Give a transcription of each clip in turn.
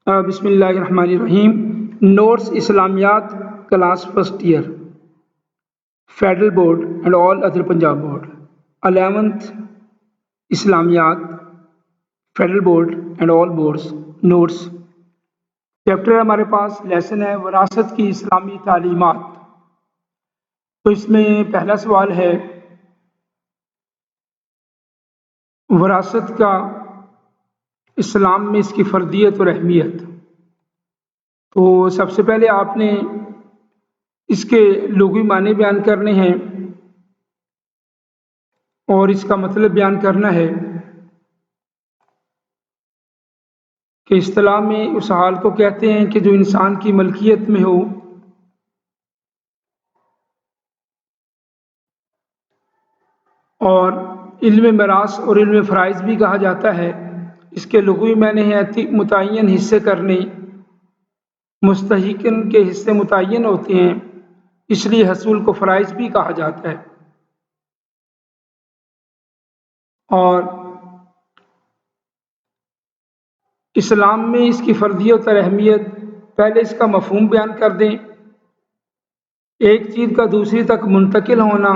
بسم اللہ الرحمن الرحیم۔ نوٹس اسلامیات class first year federal board and all other Punjab board 11th اسلامیات federal board and all boards notes chapter ہمارے پاس لیسن ہے وراثت کی اسلامی تعلیمات۔ تو اس میں پہلا سوال ہے وراثت کا اسلام میں اس کی فردیت اور اہمیت۔ تو سب سے پہلے آپ نے اس کے لغوی معنی بیان کرنے ہیں اور اس کا مطلب بیان کرنا ہے کہ اصطلاح میں اس حال کو کہتے ہیں کہ جو انسان کی ملکیت میں ہو اور علم میراث اور علم فرائض بھی کہا جاتا ہے۔ اس کے لغوی معنی ہے متعین حصے کرنے، مستحقن کے حصے متعین ہوتے ہیں، اس لیے حصول کو فرائض بھی کہا جاتا ہے۔ اور اسلام میں اس کی فردیت اور اہمیت، پہلے اس کا مفہوم بیان کر دیں۔ ایک چیز کا دوسری تک منتقل ہونا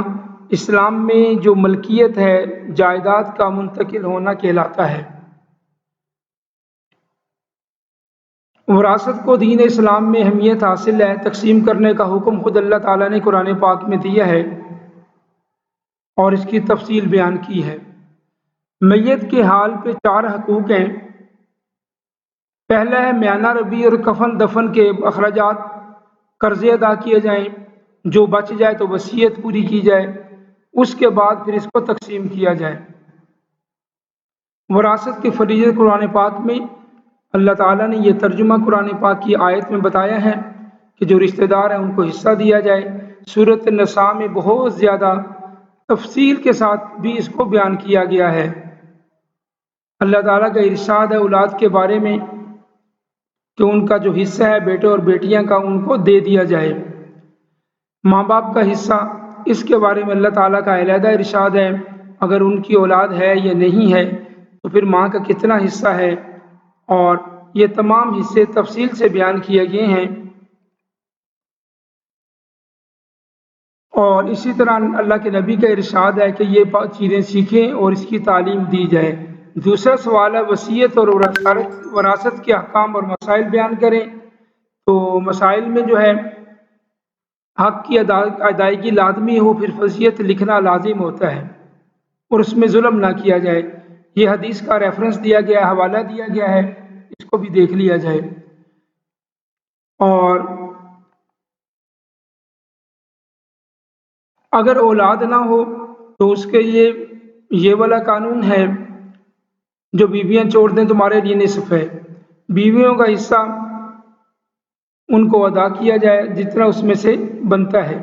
اسلام میں جو ملکیت ہے جائیداد کا منتقل ہونا کہلاتا ہے۔ وراثت کو دین اسلام میں اہمیت حاصل ہے۔ تقسیم کرنے کا حکم خود اللہ تعالیٰ نے قرآن پاک میں دیا ہے اور اس کی تفصیل بیان کی ہے۔ میت کے حال پہ 4 حقوق ہیں۔ پہلا ہے میانہ ربی اور کفن دفن کے اخراجات قرضے ادا کیے جائیں، جو بچ جائے تو وصیت پوری کی جائے، اس کے بعد پھر اس کو تقسیم کیا جائے۔ وراثت کی فریضے قرآن پاک میں اللہ تعالیٰ نے یہ ترجمہ قرآن پاک کی آیت میں بتایا ہے کہ جو رشتہ دار ہیں ان کو حصہ دیا جائے۔ سورۃ النساء میں بہت زیادہ تفصیل کے ساتھ بھی اس کو بیان کیا گیا ہے۔ اللہ تعالیٰ کا ارشاد ہے اولاد کے بارے میں کہ ان کا جو حصہ ہے بیٹے اور بیٹیاں کا ان کو دے دیا جائے۔ ماں باپ کا حصہ، اس کے بارے میں اللہ تعالیٰ کا علیحدہ ارشاد ہے اگر ان کی اولاد ہے یا نہیں ہے تو پھر ماں کا کتنا حصہ ہے، اور یہ تمام حصے تفصیل سے بیان کیے گئے ہیں۔ اور اسی طرح اللہ کے نبی کا ارشاد ہے کہ یہ چیزیں سیکھیں اور اس کی تعلیم دی جائے۔ دوسرا سوال ہے وصیت اور وراثت کے احکام اور مسائل بیان کریں۔ تو مسائل میں جو ہے حق کی ادائیگی لازمی ہو، پھر وصیت لکھنا لازم ہوتا ہے اور اس میں ظلم نہ کیا جائے۔ یہ حدیث کا ریفرنس دیا گیا ہے، حوالہ دیا گیا ہے، اس کو بھی دیکھ لیا جائے۔ اور اگر اولاد نہ ہو تو اس کے لیے یہ والا قانون ہے جو بیویاں چھوڑ دیں تمہارے لیے نصف ہے، بیویوں کا حصہ ان کو ادا کیا جائے جتنا اس میں سے بنتا ہے۔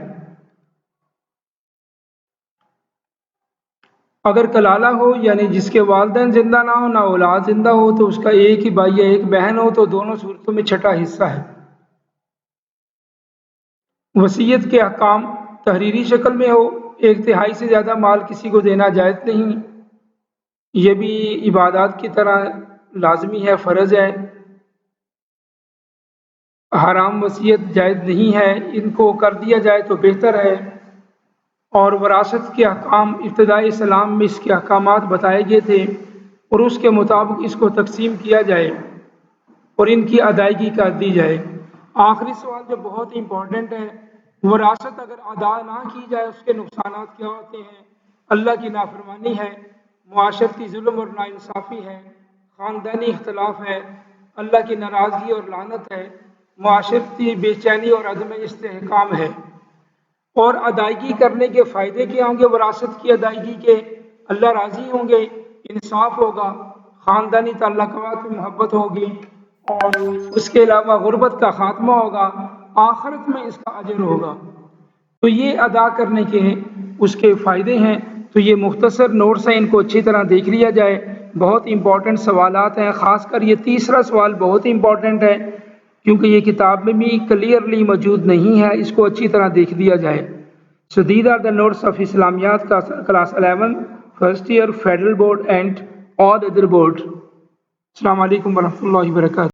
اگر کلالہ ہو یعنی جس کے والدین زندہ نہ ہو، نہ اولاد زندہ ہو، تو اس کا ایک ہی بھائی یا ایک بہن ہو تو دونوں صورتوں میں چھٹا حصہ ہے۔ وصیت کے احکام تحریری شکل میں ہو، 1/3 سے زیادہ مال کسی کو دینا جائز نہیں، یہ بھی عبادات کی طرح لازمی ہے، فرض ہے۔ حرام وصیت جائز نہیں ہے، ان کو کر دیا جائے تو بہتر ہے۔ اور وراثت کے احکام ابتدائی اسلام میں اس کے احکامات بتائے گئے تھے اور اس کے مطابق اس کو تقسیم کیا جائے اور ان کی ادائیگی کر دی جائے۔ آخری سوال جو بہت امپورٹنٹ ہے، وراثت اگر ادا نہ کی جائے اس کے نقصانات کیا ہوتے ہیں؟ اللہ کی نافرمانی ہے، معاشرتی ظلم اور ناانصافی ہے، خاندانی اختلاف ہے، اللہ کی ناراضگی اور لعنت ہے، معاشرتی بے چینی اور عدم استحکام ہے۔ اور ادائیگی کرنے کے فائدے کیا ہوں گے؟ وراثت کی ادائیگی کے اللہ راضی ہوں گے، انصاف ہوگا، خاندانی تعلقات میں محبت ہوگی، اور اس کے علاوہ غربت کا خاتمہ ہوگا، آخرت میں اس کا اجر ہوگا۔ تو یہ ادا کرنے کے اس کے فائدے ہیں۔ تو یہ مختصر نوٹس ہیں، ان کو اچھی طرح دیکھ لیا جائے، بہت امپورٹنٹ سوالات ہیں۔ خاص کر یہ تیسرا سوال بہت امپورٹنٹ ہے کیونکہ یہ کتاب میں بھی کلیئرلی موجود نہیں ہے، اس کو اچھی طرح دیکھ لیا جائے۔ So these are the notes of Islamiyat class 11 first year Federal Board and all other boards۔ السلام علیکم ورحمۃ اللہ وبرکاتہ۔